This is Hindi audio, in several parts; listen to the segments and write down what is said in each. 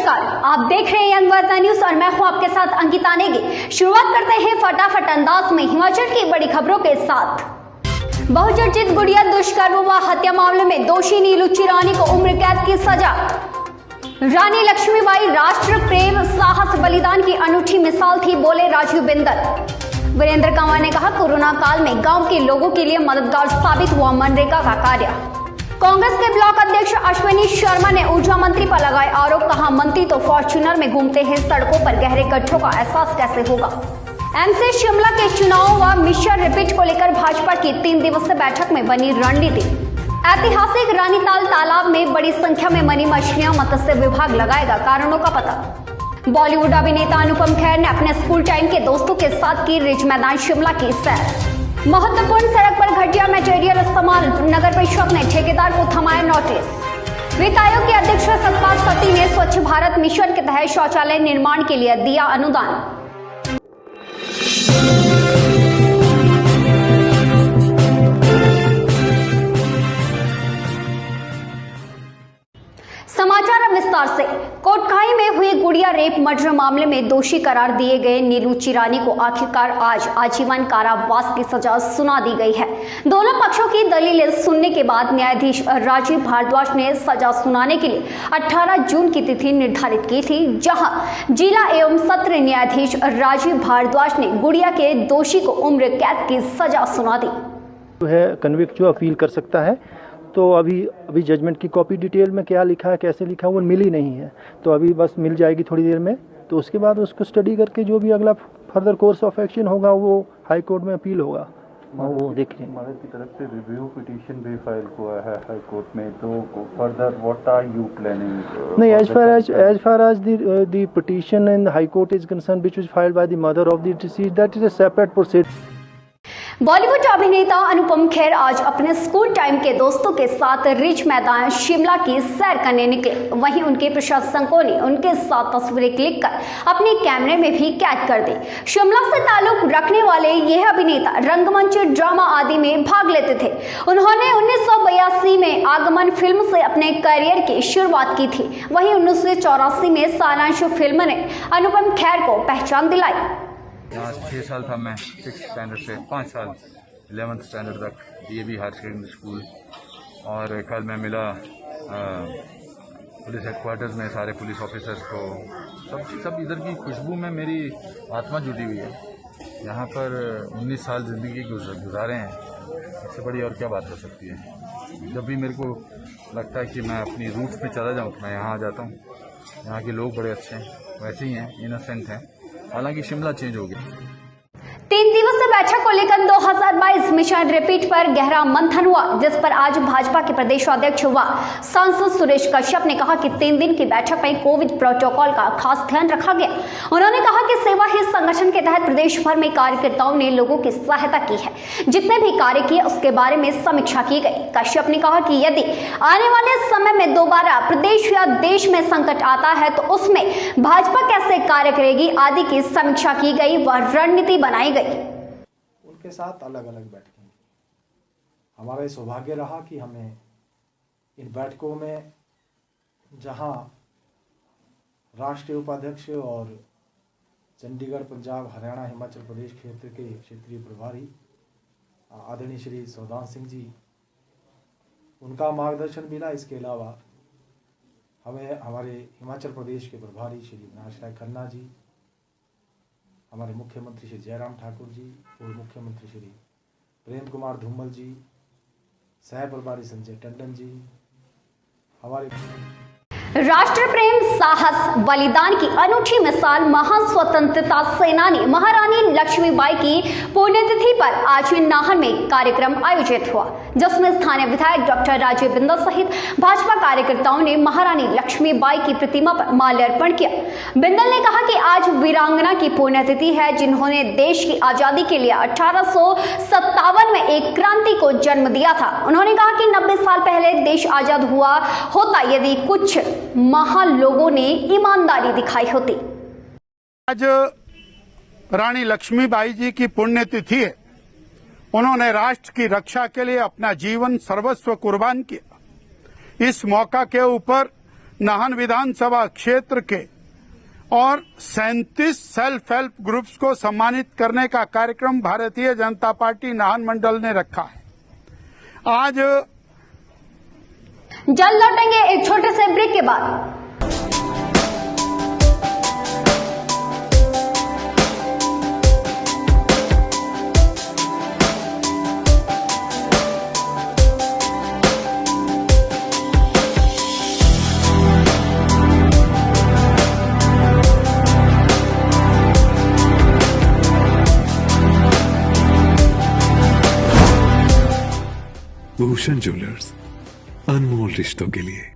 नमस्कार, आप देख रहे हैं यंग वार्ता न्यूज और मैं हूं आपके साथ अंकिता नेगी। शुरुआत करते हैं फटाफट अंदाज में हिमाचल की बड़ी खबरों के साथ। बहुचर्चित गुड़िया दुष्कर्म व हत्या मामले में दोषी नीलू चिरानी को उम्र कैद की सजा। रानी लक्ष्मीबाई राष्ट्र प्रेम साहस बलिदान की अनूठी मिसाल थी, बोले राजीव बिंदल। वीरेंद्र कंवर ने कहा, कोरोना काल में गांव के लोगों के लिए मददगार साबित हुआ मनरेगा का कार्य। कांग्रेस के ब्लॉक अध्यक्ष अश्विनी शर्मा ने ऊर्जा मंत्री पर लगाए आरोप, कहा मंत्री तो फॉर्च्यूनर में घूमते हैं, सड़कों पर गहरे गड्ढों का एहसास कैसे होगा। एमसी शिमला के चुनाव व मिशन रिपीट को लेकर भाजपा की 3 दिवसीय बैठक में बनी रणनीति। ऐतिहासिक रानीताल तालाब में बड़ी संख्या में मरी मछलियां, मत्स्य विभाग लगाएगा कारणों का पता। बॉलीवुड अभिनेता अनुपम खेर ने अपने स्कूल टाइम के दोस्तों के साथ की रिज मैदान शिमला की सैर। महत्वपूर्ण सड़क पर घटिया मटेरियल इस्तेमाल, नगर परिषद ने ठेकेदार को थमाया नोटिस। वित्त आयोग के अध्यक्ष सतपाल सत्ती ने स्वच्छ भारत मिशन के तहत शौचालय निर्माण के लिए दिया अनुदान। समाचार अब विस्तार से। कोटखाई में हुए गुड़िया रेप मर्डर मामले में दोषी करार दिए गए नीलू चिरानी को आखिरकार आज आजीवन कारावास की सजा सुना दी गई है। दोनों पक्षों की दलीलें सुनने के बाद न्यायाधीश राजीव भारद्वाज ने सजा सुनाने के लिए 18 जून की तिथि निर्धारित की थी, जहां जिला एवं सत्र न्यायाधीश राजीव भारद्वाज ने गुड़िया के दोषी को उम्र कैद की सजा सुना दी। कन्विक्ट जो अपील कर सकता है, तो अभी जजमेंट की कॉपी डिटेल में क्या लिखा है, कैसे लिखा है, वो मिली नहीं है, तो अभी बस मिल जाएगी थोड़ी देर में। तो उसके बाद उसको स्टडी करके जो भी अगला फर्दर कोर्स ऑफ एक्शन होगा वो हाई कोर्ट में अपील होगा, वो देख लेंगे। हमारे की तरफ से रिव्यू पिटीशन भी फाइल हुआ है हाई कोर्ट में, तो further what are you planning? नहीं, as far as the petition in the high court is concerned, which was filed by the mother of the deceased, that is a separate proceeding. Bollywood अभिनेता अनुपम खेर आज अपने स्कूल टाइम के दोस्तों के साथ रिज मैदान शिमला की सैर करने निकले। वहीं उनके प्रशंसकों ने उनके साथ तस्वीरें क्लिक कर अपने कैमरे में भी कैद कर दी। शिमला से ताल्लुक रखने वाले यह अभिनेता रंगमंच, ड्रामा आदि में भाग लेते थे। उन्होंने 1982 में आगमन फिल्म से अपने करियर की शुरुआत की थी। वहीं 1984 में सारांश फिल्म ने अनुपम खेर को पहचान दिलाई। यहाँ 6 साल था मैं, 6th स्टैंडर्ड से 5 साल 11th स्टैंडर्ड तक DAV हायर सेकेंडरी स्कूल। और कल मैं मिला पुलिस हेडक्वार्टर्स में सारे पुलिस ऑफिसर्स को। सब इधर की खुशबू में मेरी आत्मा जुड़ी हुई है। यहाँ पर 19 साल ज़िंदगी गुजारे हैं, इससे बड़ी और क्या बात हो सकती है। जब भी मेरे को लगता है कि मैं अपनी रूट्स पे चला जाऊँ, मैं यहाँ आ जाता हूँ। यहाँ के लोग बड़े अच्छे हैं, वैसे ही हैं, इनोसेंट हैं। हालांकि शिमला चेंज हो गया। 3 दिवसीय बैठक को लेकर 2022 मिशन रिपीट पर गहरा मंथन हुआ, जिस पर आज भाजपा के प्रदेश अध्यक्ष व सांसद सुरेश कश्यप ने कहा कि 3 दिन की बैठक में कोविड प्रोटोकॉल का खास ध्यान रखा गया। उन्होंने कहा कि सेवा ही संगठन के तहत प्रदेश भर में कार्यकर्ताओं ने लोगों की सहायता की है। जितने भी कार्य किए उसके बारे में समीक्षा की गई। कश्यप ने कहा कि यदि आने वाले समय में दोबारा प्रदेश या देश में संकट आता है तो उसमें भाजपा कैसे कार्य करेगी आदि की समीक्षा की गई व रणनीति बनाई गई। उनके साथ अलग अलग बैठकें। हमारा सौभाग्य रहा कि हमें इन बैठकों में, जहां राष्ट्रीय उपाध्यक्ष और चंडीगढ़, पंजाब, हरियाणा, हिमाचल प्रदेश क्षेत्र के क्षेत्रीय प्रभारी आदरणीय श्री सौदान सिंह जी, उनका मार्गदर्शन मिला। इसके अलावा हमें हमारे हिमाचल प्रदेश के प्रभारी श्री विनाश राय खन्ना जी, हमारे मुख्यमंत्री श्री जयराम ठाकुर जी, पूर्व मुख्यमंत्री श्री प्रेम कुमार धूमल जी, सह प्रभारी संजय टंडन जी, हमारे राष्ट्र प्रेम साहस बलिदान की अनूठी मिसाल महान स्वतंत्रता सेनानी महारानी लक्ष्मीबाई की पुण्यतिथि पर आज नाहन में कार्यक्रम आयोजित हुआ, जिसमें स्थानीय विधायक डॉक्टर राजीव बिंदल सहित भाजपा कार्यकर्ताओं ने महारानी लक्ष्मीबाई की प्रतिमा पर माल्यार्पण किया। बिंदल ने कहा कि आज वीरांगना की पुण्यतिथि है, जिन्होंने देश की आजादी के लिए 1857 में एक क्रांति को जन्म दिया था। उन्होंने कहा कि 90 साल पहले देश आजाद हुआ होता यदि कुछ महान लोगों ने ईमानदारी दिखाई होती। आज रानी लक्ष्मीबाई जी की पुण्यतिथि है। उन्होंने राष्ट्र की रक्षा के लिए अपना जीवन सर्वस्व कुर्बान किया। इस मौका के ऊपर नाहन विधानसभा क्षेत्र के और 37 सेल्फ हेल्प ग्रुप्स को सम्मानित करने का कार्यक्रम भारतीय जनता पार्टी नाहन मंडल ने रखा है। आज जल्द लौटेंगे एक छोटे से ब्रेक के बाद। भूषण ज्वेलर्स, अनमोल रिश्तों के लिए।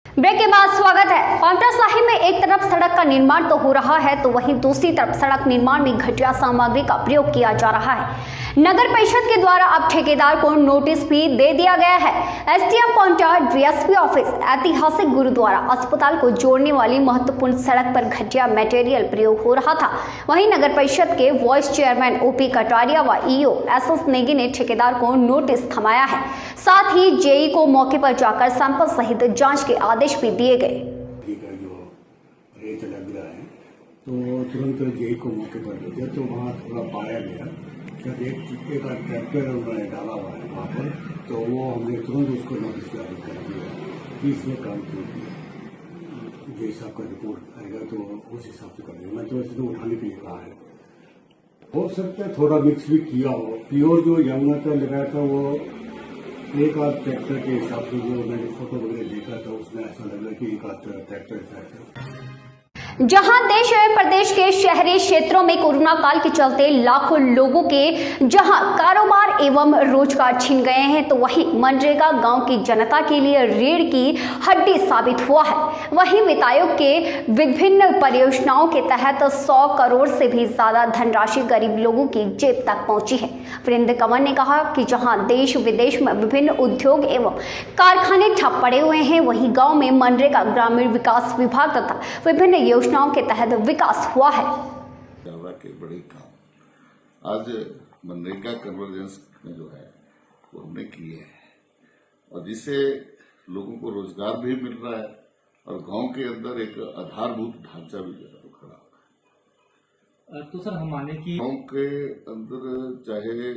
ब्रेक के बाद स्वागत है। पांवटा साहिब में एक तरफ सड़क का निर्माण तो हो रहा है तो वहीं दूसरी तरफ सड़क निर्माण में घटिया सामग्री का प्रयोग किया जा रहा है। नगर परिषद के द्वारा अब ठेकेदार को नोटिस भी दे दिया गया है। एसडीएम पांवटा डीएसपी ऑफिस ऐतिहासिक गुरुद्वारा अस्पताल को जोड़ने वाली महत्वपूर्ण सड़क पर घटिया मटेरियल प्रयोग हो रहा था। वहीं नगर परिषद के वाइस चेयरमैन ओपी कटारिया व ईओ एसएस नेगी ने ठेकेदार को नोटिस थमाया है। साथ ही जेई को मौके पर जाकर सैंपल सहित जांच के आदेश भी दिए गए। जो रेत लग रहा है तो तुरंत जेई को मौके पर ले गया तो वहाँ थोड़ा पाया गया जब एक ट्रैक्टर उन्होंने डाला हुआ है वहाँ पर, तो वो हमने तुरंत उसको नोटिस जारी कर दिया कि इसमें काम क्यों किया। जैसा आपका रिपोर्ट आएगा तो उस हिसाब से कर देंगे। मैं तो वैसे तो उठाने के लिए कहा है। हो सकता है थोड़ा मिक्स भी किया हो। प्योर जो यमुना का लगाया था वो एक आध ट्रैक्टर के हिसाब से जो मैंने फोटो वगैरह देखा था उसमें ऐसा लग रहा है कि एक आध ट्रैक्टर। जहां देश एवं प्रदेश के शहरी क्षेत्रों में कोरोना काल के चलते लाखों लोगों के जहां कारोबार एवं रोजगार छिन गए हैं तो वहीं मनरेगा गांव की जनता के लिए रीढ़ की हड्डी साबित हुआ है। वहीं वित्त आयोग के विभिन्न परियोजनाओं के तहत 100 करोड़ से भी ज्यादा धनराशि गरीब लोगों की जेब तक पहुंची है। वीरेंद्र कंवर ने कहा कि जहां देश विदेश में विभिन्न उद्योग एवं कारखाने ठप पड़े हुए हैं वहीं गाँव में मनरेगा ग्रामीण विकास विभाग तथा विभिन्न योजनाओं के तहत विकास हुआ है। के बड़े काम आज मनरेगा कन्वर्जेंस में जो है वो हमने किए हैं और जिससे लोगों को रोजगार भी मिल रहा है और गांव के अंदर एक आधारभूत ढांचा भी खड़ा हुआ है। तो सर हम माने कि गांव के अंदर चाहे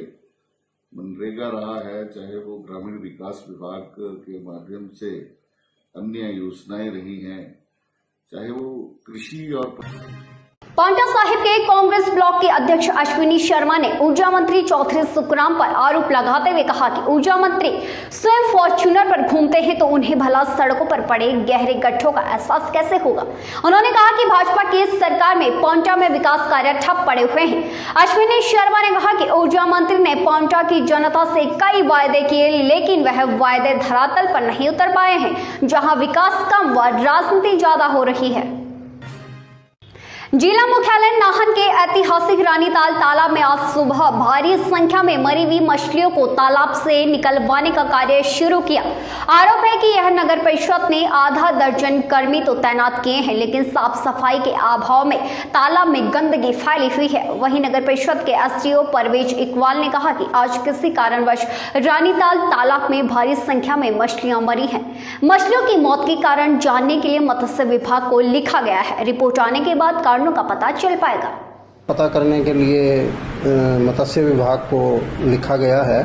मनरेगा रहा है चाहे वो ग्रामीण विकास विभाग के माध्यम से अन्य योजनाएं रही हैं, चाहे वो कृषि और पांवटा साहिब के कांग्रेस ब्लॉक के अध्यक्ष अश्विनी शर्मा ने ऊर्जा मंत्री चौधरी सुखराम पर आरोप लगाते हुए कहा कि ऊर्जा मंत्री स्वयं फॉर्च्यूनर पर घूमते हैं तो उन्हें भला सड़कों पर पड़े गहरे गड्ढों का एहसास कैसे होगा। उन्होंने कहा कि भाजपा की सरकार में पांवटा में विकास कार्य ठप पड़े हुए हैं। अश्विनी शर्मा ने कहा कि ऊर्जा मंत्री ने पांवटा की जनता से कई वायदे किए लेकिन वह वायदे धरातल पर नहीं उतर पाए हैं, जहाँ विकास कम व राजनीति ज्यादा हो रही है। जिला मुख्यालय नाहन के ऐतिहासिक रानीताल तालाब में आज सुबह भारी संख्या में मरी हुई मछलियों को तालाब से निकलवाने का कार्य शुरू किया। आरोप है कि यह नगर परिषद ने आधा दर्जन कर्मी तो तैनात किए हैं लेकिन साफ सफाई के अभाव में तालाब में गंदगी फैली हुई है। वहीं नगर परिषद के एसडीओ परवेज इकबाल ने कहा कि आज किसी कारणवश रानीताल तालाब में भारी संख्या में मछलियां मरी हैं। मछलियों की मौत के कारण जानने के लिए मत्स्य विभाग को लिखा गया है। रिपोर्ट आने के बाद का पता चल पाएगा। पता करने के लिए मत्स्य विभाग को लिखा गया है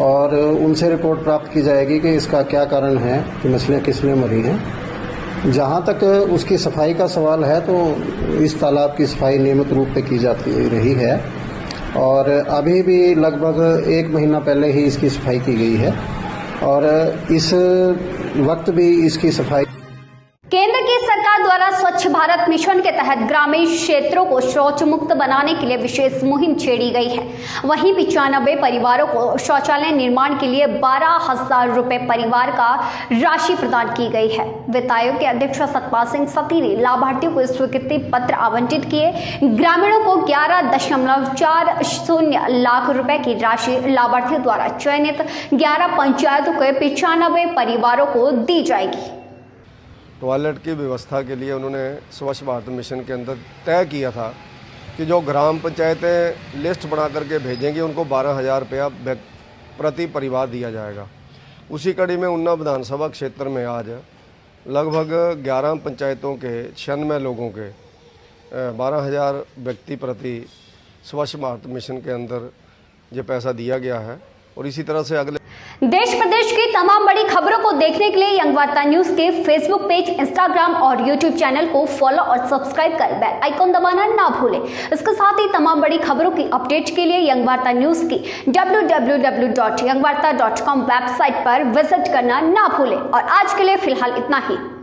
और उनसे रिपोर्ट प्राप्त की जाएगी कि इसका क्या कारण है कि मछलियाँ किस लिए मरी हैं। जहाँ तक उसकी सफाई का सवाल है तो इस तालाब की सफाई नियमित रूप से की जाती रही है और अभी भी लगभग 1 महीना पहले ही इसकी सफाई की गई है और इस वक्त भी इसकी सफाई। केंद्र की सरकार द्वारा स्वच्छ भारत मिशन के तहत ग्रामीण क्षेत्रों को शौच मुक्त बनाने के लिए विशेष मुहिम छेड़ी गई है। वहीं 95 परिवारों को शौचालय निर्माण के लिए 12,000 रुपए परिवार का राशि प्रदान की गई है। वित्त आयोग के अध्यक्ष सतपाल सिंह सती ने लाभार्थियों को स्वीकृति पत्र आवंटित किए। ग्रामीणों को 11.40 लाख रुपए की राशि लाभार्थियों द्वारा चयनित 11 पंचायतों के 95 परिवारों को दी जाएगी। टॉयलेट की व्यवस्था के लिए उन्होंने स्वच्छ भारत मिशन के अंदर तय किया था कि जो ग्राम पंचायतें लिस्ट बना करके भेजेंगी उनको 12,000 रुपया प्रति परिवार दिया जाएगा। उसी कड़ी में उन्ना विधानसभा क्षेत्र में आज लगभग 11 पंचायतों के 96 लोगों के 12,000 व्यक्ति प्रति स्वच्छ भारत मिशन के अंदर ये पैसा दिया गया है। और इसी तरह से अगले देश प्रदेश की तमाम बड़ी खबरों को देखने के लिए यंग वार्ता न्यूज के फेसबुक पेज, इंस्टाग्राम और यूट्यूब चैनल को फॉलो और सब्सक्राइब कर बेल आइकॉन दबाना ना भूलें। इसके साथ ही तमाम बड़ी खबरों की अपडेट के लिए यंग वार्ता न्यूज की www.yangwarta.com वेबसाइट पर विजिट करना ना भूलें। और आज के लिए फिलहाल इतना ही।